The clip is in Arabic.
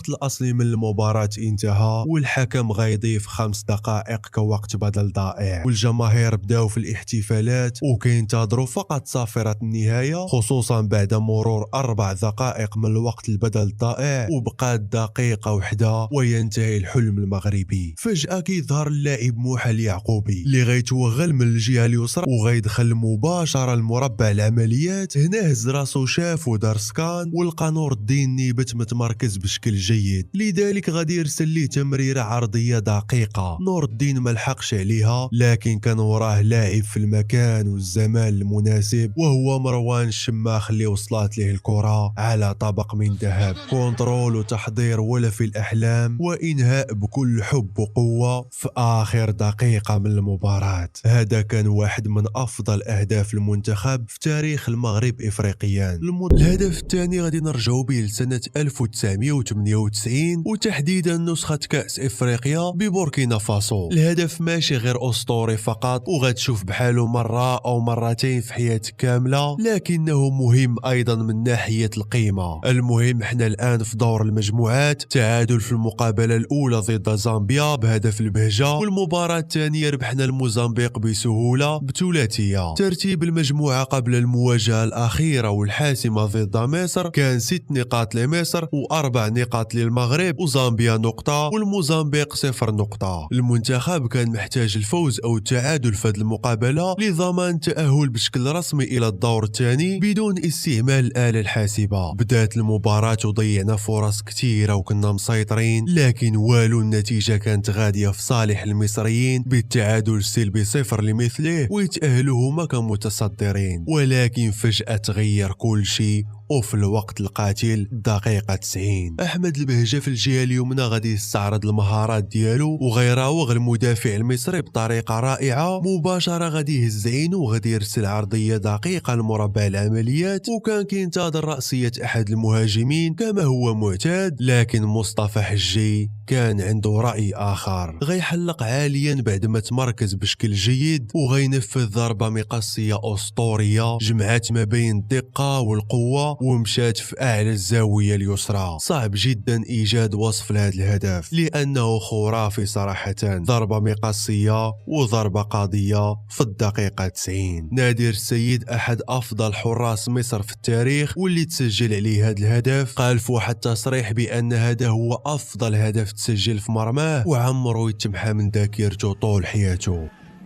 الوقت الأصلي من المباراة انتهى والحكم غيضيف 5 دقائق كوقت بدل ضائع، والجماهير بداو في الاحتفالات وكينتظروا فقط صافرة النهاية، خصوصا بعد مرور 4 دقائق من الوقت البدل الضائع وبقات دقيقة وحدة وينتهي الحلم المغربي. فجأة كيظهر اللاعب موحى اليعقوبي اللي غيتوغل من الجهة اليسرى وغيدخل مباشرة لمربع العمليات. هنا هز راسو شاف ودار سكان ولقى نور الدين نيبت متمركز بشكل جيد، لذلك غادي يرسل ليه تمريرة عرضية دقيقة. نور الدين ملحقش عليها لكن كان وراه لاعب في المكان والزمان المناسب وهو مروان الشماخ اللي وصلت له الكرة على طبق من ذهب. كنترول وتحضير ولا في الأحلام وإنهاء بكل حب وقوة في آخر دقيقة من المباراة. هذا كان واحد من أفضل أهداف المنتخب في تاريخ المغرب إفريقيا. الهدف الثاني غادي نرجعو به لسنة 1998 وتحديدا نسخة كأس إفريقيا ببوركينا فاسو. الهدف ماشي غير أسطوري فقط وغتشوف بحاله مرة أو مرتين في حياتك كاملة، لكنه مهم أيضا من ناحية القيمة. المهم احنا الآن في دور المجموعات، تعادل في المقابلة الأولى ضد زامبيا بهدف البهجة، والمباراة الثانية ربحنا الموزمبيق بسهولة بثلاثية. ترتيب المجموعة قبل المواجهة الأخيرة والحاسمة ضد مصر كان 6 نقاط لمصر و4 نقاط للمغرب وزامبيا نقطة والموزمبيق 0 نقطة. المنتخب كان محتاج الفوز أو التعادل في هذه المقابلة لضمان التأهل بشكل رسمي إلى الدور الثاني بدون استعمال الآلة الحاسبة. بدات المباراة وضيعنا فرص كثيرة وكنا مسيطرين، لكن والو، النتيجة كانت غادية في صالح المصريين بالتعادل السلبي 0 لمثله ويتأهلوا هما كمتصدرين. ولكن فجأة تغير كل شيء وفي الوقت القاتل دقيقة 90 أحمد البهجة في الجهة اليمنى غادي يستعرض المهارات ديالو وغيراوغ المدافع المصري بطريقة رائعة. مباشرة غادي يهز عينو وغادي يرسل عرضية دقيقة لمربع العمليات، وكان كينتظر رأسية أحد المهاجمين كما هو معتاد، لكن مصطفى حجي كان عنده رأي آخر. غيحلق عاليا بعد ما تمركز بشكل جيد وغينفذ ضربة مقصية أسطورية جمعت ما بين الدقة والقوة ومشات في أعلى الزاوية اليسرى. صعب جدا إيجاد وصف لهذا الهدف لأنه خرافي صراحة، ضربة مقصية وضربة قاضية في الدقيقة 90. نادر السيد أحد أفضل حراس مصر في التاريخ واللي تسجل عليه هذا الهدف قال في واحد التصريح بأن هذا هو أفضل هدف تسجل في مرماه وعمره يتمحى من ذاكرته طول حياته.